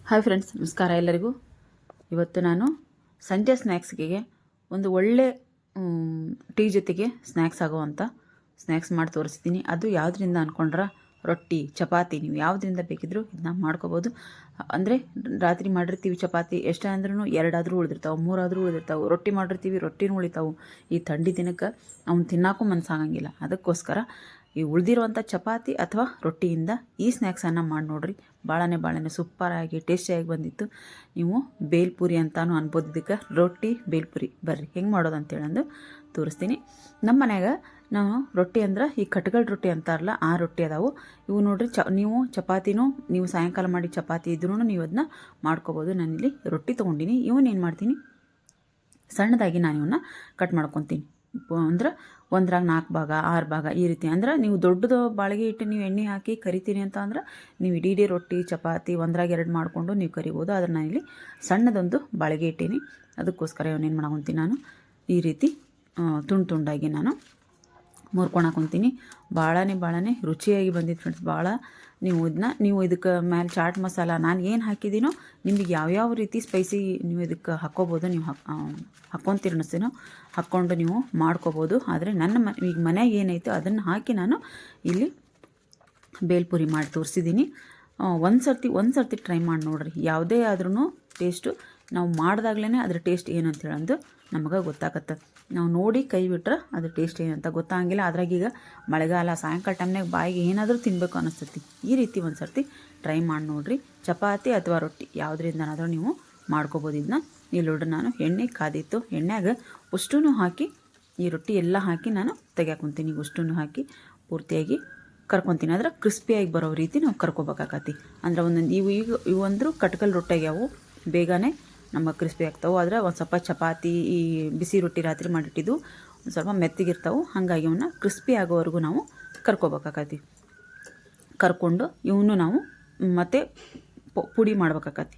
Hi friends, ನಮಸ್ಕಾರ ಎಲ್ಲರಿಗೂ. ಇವತ್ತು ನಾನು ಸಂಜೆ ಸ್ನ್ಯಾಕ್ಸ್ಗೆ ಒಂದು ಒಳ್ಳೆ ಟೀ ಜೊತೆಗೆ ಸ್ನ್ಯಾಕ್ಸ್ ಆಗುವಂಥ ಸ್ನ್ಯಾಕ್ಸ್ ಮಾಡಿ ತೋರಿಸ್ತೀನಿ. ಅದು ಯಾವುದರಿಂದ ಅಂದ್ಕೊಂಡ್ರೆ ರೊಟ್ಟಿ, ಚಪಾತಿ, ನೀವು ಯಾವುದರಿಂದ ಬೇಕಿದ್ರೂ ಇದನ್ನ ಮಾಡ್ಕೋಬೋದು. ಅಂದರೆ ರಾತ್ರಿ ಮಾಡಿರ್ತೀವಿ ಚಪಾತಿ, ಎಷ್ಟೇ ಅಂದ್ರೂ 2 ಆದರೂ ಉಳಿದಿರ್ತಾವೆ, 3 ಆದರೂ ಉಳಿದಿರ್ತಾವೆ. ರೊಟ್ಟಿ ಮಾಡಿರ್ತೀವಿ, ರೊಟ್ಟಿನೂ ಉಳಿತಾವೆ. ಈ ಥಂಡಿ ದಿನಕ್ಕೆ ಅವ್ನು ತಿನ್ನೋಕ್ಕೂ ಮನಸ್ಸಾಗಂಗಿಲ್ಲ. ಅದಕ್ಕೋಸ್ಕರ ಈ ಉಳಿದಿರುವಂಥ ಚಪಾತಿ ಅಥವಾ ರೊಟ್ಟಿಯಿಂದ ಈ ಸ್ನ್ಯಾಕ್ಸನ್ನು ಮಾಡಿ ನೋಡಿರಿ. ಭಾಳನೇ ಸೂಪರಾಗಿ ಟೇಸ್ಟಿಯಾಗಿ ಬಂದಿತ್ತು. ನೀವು ಬೇಲ್ಪುರಿ ಅಂತಾನು ಅನ್ಬೋದು. ಇದಕ್ಕೆ ರೊಟ್ಟಿ ಬೇಲ್ಪುರಿ ಬರ್ರಿ ಹೆಂಗೆ ಮಾಡೋದು ಅಂತೇಳಂದು ತೋರಿಸ್ತೀನಿ. ನಮ್ಮ ಮನ್ಯಾಗ ನಾವು ರೊಟ್ಟಿ ಅಂದ್ರೆ ಈ ಕಟ್ಗಲ್ ರೊಟ್ಟಿ ಅಂತಾರಲ್ಲ, ಆ ರೊಟ್ಟಿ ಅದಾವು. ಇವು ನೋಡಿರಿ, ನೀವು ಚಪಾತಿನೂ ನೀವು ಸಾಯಂಕಾಲ ಮಾಡಿ ಚಪಾತಿ ಇದ್ರೂ ನೀವು ಅದನ್ನ ಮಾಡ್ಕೋಬೋದು. ನಾನಿಲ್ಲಿ ರೊಟ್ಟಿ ತೊಗೊಂಡಿನಿ. ಇವನ್ನೇನು ಮಾಡ್ತೀನಿ, ಸಣ್ಣದಾಗಿ ನಾನು ಇವನ್ನ ಕಟ್ ಮಾಡ್ಕೊತೀನಿ. ಅಂದ್ರೆ ಒಂದ್ರಾಗ 4 ಭಾಗ 6 ಭಾಗ ಈ ರೀತಿ. ಅಂದ್ರೆ ನೀವು ದೊಡ್ಡದು ಬಾಳಿಗೆ ಇಟ್ಟು ನೀವು ಎಣ್ಣೆ ಹಾಕಿ ಕರಿತೀನಿ ಅಂತ ಅಂದ್ರೆ ನೀವು ಇಡೀ ರೊಟ್ಟಿ ಚಪಾತಿ ಒಂದ್ರಾಗ 2 ಮಾಡಿಕೊಂಡು ನೀವು ಕರಿಬೋದು. ಆದರೆ ನಾನಿಲ್ಲಿ ಸಣ್ಣದೊಂದು ಬಾಳಿಗೆ ಇಟ್ಟೀನಿ. ಅದಕ್ಕೋಸ್ಕರ ಇವನ್ನೇನು ಮಾಡ್ಕೊತೀನಿ, ನಾನು ಈ ರೀತಿ ತುಂಡಾಗಿ ನಾನು ಮುರ್ಕೊಳಕೊಂತೀನಿ. ಭಾಳನೇ ರುಚಿಯಾಗಿ ಬಂದಿತ್ತು ಫ್ರೆಂಡ್ಸ್. ಭಾಳ ನೀವು ಇದಕ್ಕೆ ಮೇಲೆ ಚಾಟ್ ಮಸಾಲ ನಾನು ಏನು ಹಾಕಿದ್ದೀನೋ, ನಿಮಗೆ ಯಾವ್ಯಾವ ರೀತಿ ಸ್ಪೈಸಿ ನೀವು ಇದಕ್ಕೆ ಹಾಕ್ಕೋಬೋದು. ನೀವು ಹಾಕ್ಕೊತೀರಿ ಅನಿಸ್ತೇನೋ ಹಾಕ್ಕೊಂಡು ನೀವು ಮಾಡ್ಕೋಬೋದು. ಆದರೆ ಈಗ ಮನೆಯಾಗ ಏನೈತೆ ಅದನ್ನು ಹಾಕಿ ನಾನು ಇಲ್ಲಿ ಬೇಲ್ಪುರಿ ಮಾಡಿ ತೋರಿಸಿದ್ದೀನಿ. ಒಂದು ಸರ್ತಿ ಟ್ರೈ ಮಾಡಿ ನೋಡಿರಿ. ಯಾವುದೇ ಆದ್ರೂ ಟೇಸ್ಟು ನಾವು ಮಾಡಿದಾಗ್ಲೇ ಅದ್ರ ಟೇಸ್ಟ್ ಏನು ಅಂತ ಹೇಳಂದು ನಮಗೆ ಗೊತ್ತಾಗತ್ತೆ. ನಾವು ನೋಡಿ ಕೈ ಬಿಟ್ರೆ ಅದ್ರ ಟೇಸ್ಟ್ ಏನಂತ ಗೊತ್ತಾಗಿಲ್ಲ. ಅದ್ರಾಗೀಗ ಮಳೆಗಾಲ, ಸಾಯಂಕಾಲ ಟೈಮ್ನಾಗ ಬಾಯಿಗೆ ಏನಾದರೂ ತಿನ್ನಬೇಕು ಅನ್ನಿಸ್ತೈತಿ. ಈ ರೀತಿ ಒಂದು ಸರ್ತಿ ಟ್ರೈ ಮಾಡಿ ನೋಡಿರಿ. ಚಪಾತಿ ಅಥವಾ ರೊಟ್ಟಿ ಯಾವುದರಿಂದನಾದರೂ ನೀವು ಮಾಡ್ಕೋಬೋದು. ಇದನ್ನ ಇಲ್ಲಿ ನೋಡ್ರಿ, ನಾನು ಎಣ್ಣೆ ಕಾದಿತ್ತು, ಎಣ್ಣೆಯಾಗ ಅಷ್ಟೂ ಹಾಕಿ ಈ ರೊಟ್ಟಿ ಎಲ್ಲ ಹಾಕಿ ನಾನು ತೆಗ್ಯಾಕೊಂತೀನಿ. ಅಷ್ಟೂ ಹಾಕಿ ಪೂರ್ತಿಯಾಗಿ ಕರ್ಕೊತೀನಿ. ಆದರೆ ಕ್ರಿಸ್ಪಿಯಾಗಿ ಬರೋ ರೀತಿ ನಾವು ಕರ್ಕೋಬೇಕಾಗತ್ತಿ. ಅಂದ್ರೆ ಒಂದೊಂದು ಇವಂದ್ರು ಕಟ್ಕಲ್ ರೊಟ್ಟಿಯಾಗ್ಯಾವು, ಬೇಗನೆ ನಮಗೆ ಕ್ರಿಸ್ಪಿ ಆಗ್ತಾವೆ. ಆದರೆ ಒಂದು ಸ್ವಲ್ಪ ಚಪಾತಿ, ಈ ಬಿಸಿ ರೊಟ್ಟಿ ರಾತ್ರಿ ಮಾಡಿಟ್ಟಿದ್ದು ಒಂದು ಸ್ವಲ್ಪ ಮೆತ್ತಗಿರ್ತಾವೆ. ಹಾಗಾಗಿ ಇವನ್ನ ಕ್ರಿಸ್ಪಿ ಆಗೋವರೆಗೂ ನಾವು ಕರ್ಕೋಬೇಕಾಗತ್ತಿ. ಕರ್ಕೊಂಡು ಇವನು ನಾವು ಮತ್ತೆ ಪುಡಿ ಮಾಡ್ಬೇಕಾಗತ್ತಿ.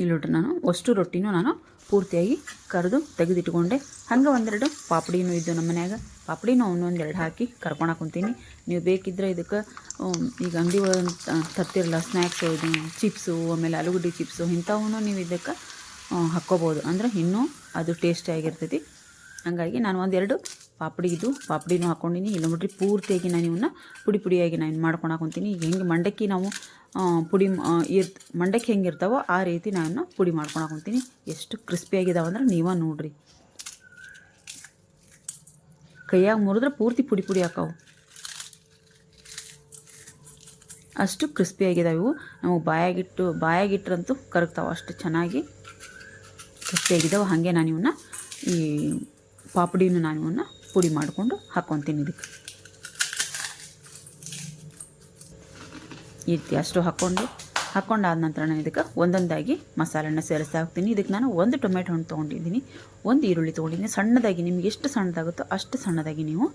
ಇಲ್ಲಿ ನೋಡ್ರಿ, ನಾನು ಅಷ್ಟು ರೊಟ್ಟಿನೂ ನಾನು ಪೂರ್ತಿಯಾಗಿ ಕರೆದು ತೆಗೆದಿಟ್ಕೊಂಡೆ. ಹಂಗೆ 1-2 ಪಾಪಡಿನೂ ಇದ್ದು ನಮ್ಮ ಮನ್ಯಾಗ, ಪಾಪಡಿನೂ ಒಂದೊಂದು 2 ಹಾಕಿ ಕರ್ಕೊಳಕೊಂತೀನಿ. ನೀವು ಬೇಕಿದ್ದರೆ ಇದಕ್ಕೆ ಈಗ ಅಂಗಡಿ ತರ್ತಿರಲ್ಲ ಸ್ನ್ಯಾಕ್ಸು, ಇದು ಚಿಪ್ಸು, ಆಮೇಲೆ ಆಲೂಗಡ್ಡೆ ಚಿಪ್ಸು, ಇಂಥವೂ ನೀವು ಇದಕ್ಕೆ ಹಾಕ್ಕೋಬೋದು. ಅಂದ್ರೆ ಇನ್ನೂ ಅದು ಟೇಸ್ಟಿಯಾಗಿರ್ತೈತಿ. ಹಾಗಾಗಿ ನಾನು 1-2 ಪಾಪಡಿನೂ ಹಾಕ್ಕೊಂಡಿನಿ. ಇಲ್ಲ ನೋಡ್ರಿ, ಪೂರ್ತಿಯಾಗಿ ನಾನು ಇವನ್ನ ಪುಡಿಯಾಗಿ ನಾನು ಮಾಡ್ಕೊಳಕೊಂತೀನಿ. ಈಗ ಹೆಂಗೆ ಮಂಡಕ್ಕಿ ನಾವು ಮಂಡಕ್ಕಿ ಹೆಂಗಿರ್ತಾವೋ ಆ ರೀತಿ ನಾನು ಪುಡಿ ಮಾಡ್ಕೊಳಕೊಂತೀನಿ. ಎಷ್ಟು ಕ್ರಿಸ್ಪಿಯಾಗಿದ್ದಾವೆ ಅಂದ್ರೆ ನೀವೇ ನೋಡ್ರಿ. ಕೈಯಾಗ ಮುರಿದ್ರೆ ಪೂರ್ತಿ ಪುಡಿ ಹಾಕಾವು, ಅಷ್ಟು ಕ್ರಿಸ್ಪಿಯಾಗಿದ್ದಾವೆ ಇವು. ನಾವು ಬಾಯಾಗಿಟ್ರಂತೂ ಕರಗ್ತಾವೆ, ಅಷ್ಟು ಚೆನ್ನಾಗಿ ಕ್ರಿಸ್ಪಿಯಾಗಿದ್ದಾವೆ. ಹಾಗೆ ನಾನು ಇವನ್ನ ಈ ಪಾಪಡಿನೂ ನಾನು ಇವನ್ನ ಪುಡಿ ಮಾಡಿಕೊಂಡು ಹಾಕ್ಕೊತೀನಿ ಇದಕ್ಕೆ. ಈ ರೀತಿ ಅಷ್ಟು ಹಾಕ್ಕೊಂಡಾದ ನಂತರ ನಾನು ಇದಕ್ಕೆ ಒಂದೊಂದಾಗಿ ಮಸಾಲೆನ ಸೇರಿಸ್ತಾ ಹೋಗ್ತೀನಿ. ಇದಕ್ಕೆ ನಾನು 1 ಟೊಮೆಟೊ ಹಣ್ಣು ತೊಗೊಂಡಿದ್ದೀನಿ, 1 ಈರುಳ್ಳಿ ತೊಗೊಂಡಿದ್ದೀನಿ. ಸಣ್ಣದಾಗಿ, ನಿಮ್ಗೆ ಎಷ್ಟು ಸಣ್ಣದಾಗುತ್ತೋ ಅಷ್ಟು ಸಣ್ಣದಾಗಿ ನೀವು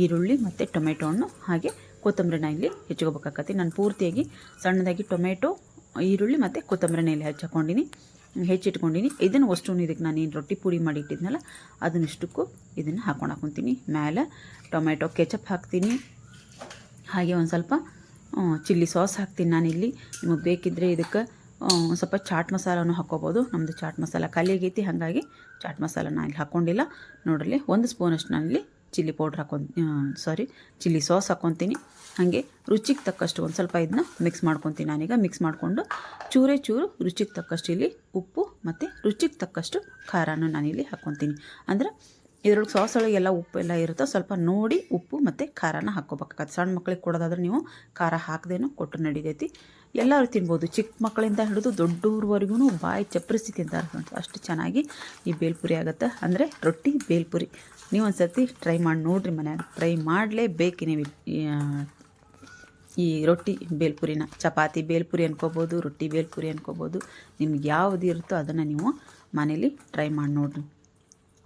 ಈರುಳ್ಳಿ ಮತ್ತು ಟೊಮೆಟೊ ಹಣ್ಣು ಹಾಗೆ ಕೊತ್ತಂಬರಿನ ಇಲ್ಲಿ ಹೆಚ್ಚಿಕೋಬೇಕಾಗತ್ತೆ. ನಾನು ಪೂರ್ತಿಯಾಗಿ ಸಣ್ಣದಾಗಿ ಟೊಮೆಟೊ, ಈರುಳ್ಳಿ ಮತ್ತು ಕೊತ್ತಂಬರಿನ ಇಲ್ಲಿ ಹೆಚ್ಚಿಟ್ಕೊಂಡಿನಿ. ಇದನ್ನು ಅಷ್ಟು ಇದಕ್ಕೆ ನಾನು ಏನು ರೊಟ್ಟಿ ಪುಡಿ ಮಾಡಿ ಇಟ್ಟಿದ್ನಲ್ಲ ಅದನ್ನಿಷ್ಟಕ್ಕೂ ಇದನ್ನು ಹಾಕ್ಕೊಳಕೊಂತೀನಿ. ಮೇಲೆ ಟೊಮೆಟೊ ಕೆಚಪ್ ಹಾಕ್ತೀನಿ. ಹಾಗೆ ಒಂದು ಸ್ವಲ್ಪ ಚಿಲ್ಲಿ ಸಾಸ್ ಹಾಕ್ತೀನಿ ನಾನಿಲ್ಲಿ. ನಿಮಗೆ ಬೇಕಿದ್ದರೆ ಇದಕ್ಕೆ ಸ್ವಲ್ಪ ಚಾಟ್ ಮಸಾಲನೂ ಹಾಕ್ಕೋಬೋದು. ನಮ್ಮದು ಚಾಟ್ ಮಸಾಲ ಖಾಲಿ ಆಗೈತಿ, ಹಾಗಾಗಿ ಚಾಟ್ ಮಸಾಲ ನಾನು ಇಲ್ಲಿ ಹಾಕ್ಕೊಂಡಿಲ್ಲ. ನೋಡ್ರಿ, 1 ಸ್ಪೂನಷ್ಟು ನಾನಿಲ್ಲಿ ಚಿಲ್ಲಿ ಸಾಸ್ ಹಾಕ್ಕೊತೀನಿ. ಹಾಗೆ ರುಚಿಗೆ ತಕ್ಕಷ್ಟು ಒಂದು ಸ್ವಲ್ಪ ಇದನ್ನ ಮಿಕ್ಸ್ ಮಾಡ್ಕೊತೀನಿ. ನಾನೀಗ ಮಿಕ್ಸ್ ಮಾಡಿಕೊಂಡು ಚೂರು ರುಚಿಗೆ ತಕ್ಕಷ್ಟು ಇಲ್ಲಿ ಉಪ್ಪು ಮತ್ತು ರುಚಿಗೆ ತಕ್ಕಷ್ಟು ಖಾರನೂ ನಾನಿಲ್ಲಿ ಹಾಕ್ಕೊತೀನಿ. ಅಂದ್ರೆ ಇದ್ರೊಳಗೆ ಸಾಸ್ ಒಳಗೆ ಎಲ್ಲ ಉಪ್ಪು ಎಲ್ಲ ಇರುತ್ತೋ, ಸ್ವಲ್ಪ ನೋಡಿ ಉಪ್ಪು ಮತ್ತು ಖಾರನ ಹಾಕ್ಕೋಬೇಕಾಗತ್ತೆ. ಸಣ್ಣ ಮಕ್ಳಿಗೆ ಕೊಡೋದಾದ್ರೆ ನೀವು ಖಾರ ಹಾಕದೇನೂ ಕೊಟ್ಟು ನಡಿತೈತಿ. ಎಲ್ಲರೂ ತಿನ್ಬೋದು, ಚಿಕ್ಕ ಮಕ್ಕಳಿಂದ ಹಿಡಿದು ದೊಡ್ಡವ್ರವರೆಗೂ ಬಾಯಿ ಚಪ್ಪರಿಸಿ ತಿಂತಾರೆ. ಅಷ್ಟು ಚೆನ್ನಾಗಿ ಈ ಬೇಲ್ಪುರಿ ಆಗುತ್ತೆ. ಅಂದರೆ ರೊಟ್ಟಿ ಬೇಲ್ಪುರಿ ನೀವು ಒಂದು ಸರ್ತಿ ಟ್ರೈ ಮಾಡಿ ನೋಡಿರಿ. ಮನ್ಯಾಗ ಟ್ರೈ ಮಾಡಲೇಬೇಕು ನೀವು ಈ ರೊಟ್ಟಿ ಬೇಲ್ಪುರಿನ. ಚಪಾತಿ ಬೇಲ್ಪುರಿ ಅನ್ಕೋಬೋದು, ರೊಟ್ಟಿ ಬೇಲ್ಪುರಿ ಅನ್ಕೋಬೋದು. ನಿಮ್ಗೆ ಯಾವುದು ಇರುತ್ತೋ ಅದನ್ನು ನೀವು ಮನೇಲಿ ಟ್ರೈ ಮಾಡಿ ನೋಡಿರಿ.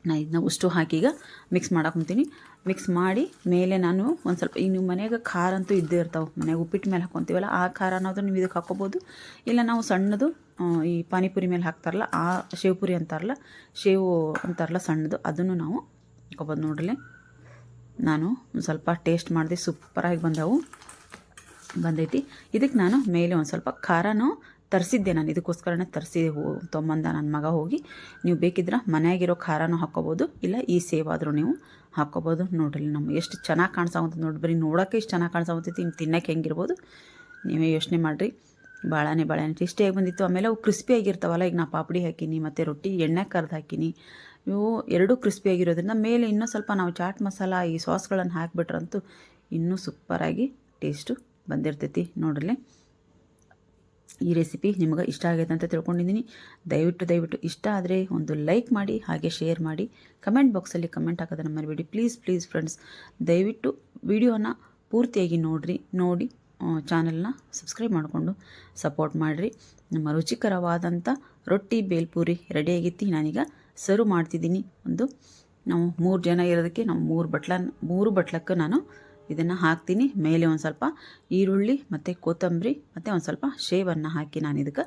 ನಾನು ಇದನ್ನ ಅಷ್ಟು ಹಾಕಿ ಈಗ ಮಿಕ್ಸ್ ಮಾಡಾಕೊಂತೀನಿ. ಮಿಕ್ಸ್ ಮಾಡಿ ಮೇಲೆ ನಾನು ಒಂದು ಸ್ವಲ್ಪ, ಈಗ ನೀವು ಮನೆಯಾಗ ಖಾರ ಅಂತೂ ಇದ್ದೇ ಇರ್ತಾವೆ. ಮನೆಯಾಗ ಉಪ್ಪಿಟ್ಟು ಮೇಲೆ ಹಾಕ್ಕೊತೀವಲ್ಲ ಆ ಖಾರ ಅನ್ನೋದು ನೀವು ಇದಕ್ಕೆ ಹಾಕ್ಕೋಬೋದು. ಇಲ್ಲ ನಾವು ಸಣ್ಣದು ಈ ಪಾನಿಪುರಿ ಮೇಲೆ ಹಾಕ್ತಾರಲ್ಲ, ಆ ಶೇವ್ಪುರಿ ಅಂತಾರಲ್ಲ, ಸಣ್ಣದು, ಅದನ್ನು ನಾವು ಹಾಕ್ಕೋಬೋದು. ನೋಡ್ರಿ, ನಾನು ಒಂದು ಸ್ವಲ್ಪ ಟೇಸ್ಟ್ ಮಾಡಿದೆ, ಸೂಪರಾಗಿ ಬಂದೈತಿ. ಇದಕ್ಕೆ ನಾನು ಮೇಲೆ ಒಂದು ಸ್ವಲ್ಪ ಖಾರನೂ ತರಿಸಿದ್ದೆ ನಾನು, ಇದಕ್ಕೋಸ್ಕರನೇ ತೊಗೊಂಬಂದ ನನ್ನ ಮಗ ಹೋಗಿ. ನೀವು ಬೇಕಿದ್ರೆ ಮನೆಯಾಗಿರೋ ಖಾರನೂ ಹಾಕ್ಕೋಬೋದು, ಇಲ್ಲ ಈ ಸೇವ್ ಆದರೂ ನೀವು ಹಾಕ್ಕೋಬೋದು. ನೋಡ್ರಿ ನಮ್ಗೆ ಎಷ್ಟು ಚೆನ್ನಾಗಿ ಕಾಣಿಸೋವಂಥದ್ದು ನೋಡಿ, ಬರೀ ನೋಡೋಕ್ಕೆ ಇಷ್ಟು ಚೆನ್ನಾಗಿ ಕಾಣಿಸೋವಂಥದ್ದು, ಇನ್ನು ತಿನ್ನೋಕ್ಕೆ ಹೆಂಗಿರ್ಬೋದು ನೀವೇ ಯೋಚನೆ ಮಾಡಿರಿ. ಭಾಳನೇ ಟೇಸ್ಟಿಯಾಗಿ ಬಂದಿತ್ತು. ಆಮೇಲೆ ಅವು ಕ್ರಿಸ್ಪಿಯಾಗಿರ್ತಾವಲ್ಲ, ಈಗ ನಾ ಪಾಪಡಿ ಹಾಕೀನಿ ಮತ್ತು ರೊಟ್ಟಿ ಎಣ್ಣೆ ಕರ್ದು ಹಾಕೀನಿ, ಇವು ಎರಡೂ ಕ್ರಿಸ್ಪಿಯಾಗಿರೋದ್ರಿಂದ ಮೇಲೆ ಇನ್ನೂ ಸ್ವಲ್ಪ ನಾವು ಚಾಟ್ ಮಸಾಲ ಈ ಸಾಸ್ಗಳನ್ನು ಹಾಕಿಬಿಟ್ರಂತೂ ಇನ್ನೂ ಸೂಪರಾಗಿ ಟೇಸ್ಟು ಬಂದಿರ್ತೈತಿ. ನೋಡ್ರಿ ಈ ರೆಸಿಪಿ ನಿಮಗೆ ಇಷ್ಟ ಆಗೈತೆ ಅಂತ ತಿಳ್ಕೊಂಡಿದ್ದೀನಿ. ದಯವಿಟ್ಟು ಇಷ್ಟ ಆದರೆ ಒಂದು ಲೈಕ್ ಮಾಡಿ, ಹಾಗೆ ಶೇರ್ ಮಾಡಿ, ಕಮೆಂಟ್ ಬಾಕ್ಸಲ್ಲಿ ಕಮೆಂಟ್ ಹಾಕೋದನ್ನು ಮರಿಬೇಡಿ. ಪ್ಲೀಸ್ ಫ್ರೆಂಡ್ಸ್, ದಯವಿಟ್ಟು ವಿಡಿಯೋನ ಪೂರ್ತಿಯಾಗಿ ನೋಡಿ ಚಾನಲ್ನ ಸಬ್ಸ್ಕ್ರೈಬ್ ಮಾಡಿಕೊಂಡು ಸಪೋರ್ಟ್ ಮಾಡಿರಿ. ನಮ್ಮ ರುಚಿಕರವಾದಂಥ ರೊಟ್ಟಿ ಬೇಲ್ಪೂರಿ ರೆಡಿಯಾಗಿತ್ತು. ನಾನೀಗ ಸರ್ವ್ ಮಾಡ್ತಿದ್ದೀನಿ. ನಾವು 3 ಜನ ಇರೋದಕ್ಕೆ ನಾವು 3 ಬಟ್ಲಕ್ಕೆ ನಾನು ಇದನ್ನು ಹಾಕ್ತೀನಿ. ಮೇಲೆ ಒಂದು ಸ್ವಲ್ಪ ಈರುಳ್ಳಿ ಮತ್ತು ಕೊತ್ತಂಬರಿ ಮತ್ತು ಒಂದು ಸ್ವಲ್ಪ ಶೇವನ್ನು ಹಾಕಿ ನಾನು ಇದಕ್ಕೆ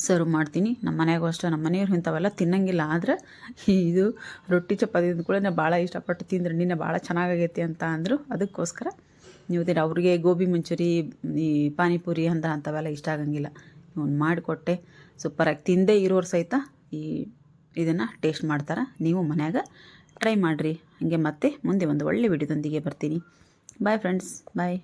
ಸರ್ವ್ ಮಾಡ್ತೀನಿ. ನಮ್ಮ ಮನೆಯಾಗೂ ಅಷ್ಟೇ, ನಮ್ಮ ಮನೆಯವ್ರು ಇಂಥವೆಲ್ಲ ತಿನ್ನಂಗಿಲ್ಲ. ಆದರೆ ಇದು ರೊಟ್ಟಿ ಚಪಾತಿ ಕೂಡ ಭಾಳ ಇಷ್ಟಪಟ್ಟು ತಿಂದ್ರೆ ನಿನ್ನೆ ಭಾಳ ಚೆನ್ನಾಗೈತಿ ಅಂತ ಅಂದರು. ಅದಕ್ಕೋಸ್ಕರ ನೀವು ಅವ್ರಿಗೆ ಗೋಬಿ ಮಂಚೂರಿ, ಈ ಪಾನಿಪುರಿ ಅಂಥವೆಲ್ಲ ಇಷ್ಟ ಆಗಂಗಿಲ್ಲ. ಇವನು ಮಾಡಿಕೊಟ್ಟೆ, ಸೂಪರಾಗಿ ತಿಂದೇ ಇರೋರು ಸಹಿತ ಇದನ್ನು ಟೇಸ್ಟ್ ಮಾಡ್ತಾರೆ. ನೀವು ಮನ್ಯಾಗ ಟ್ರೈ ಮಾಡಿರಿ. ಹಾಗೆ ಮತ್ತೆ ಮುಂದೆ ಒಂದು ಒಳ್ಳೆ ವಿಡಿಯೋದೊಂದಿಗೆ ಬರ್ತೀನಿ. ಬಾಯ್ ಫ್ರೆಂಡ್ಸ್, ಬಾಯ್.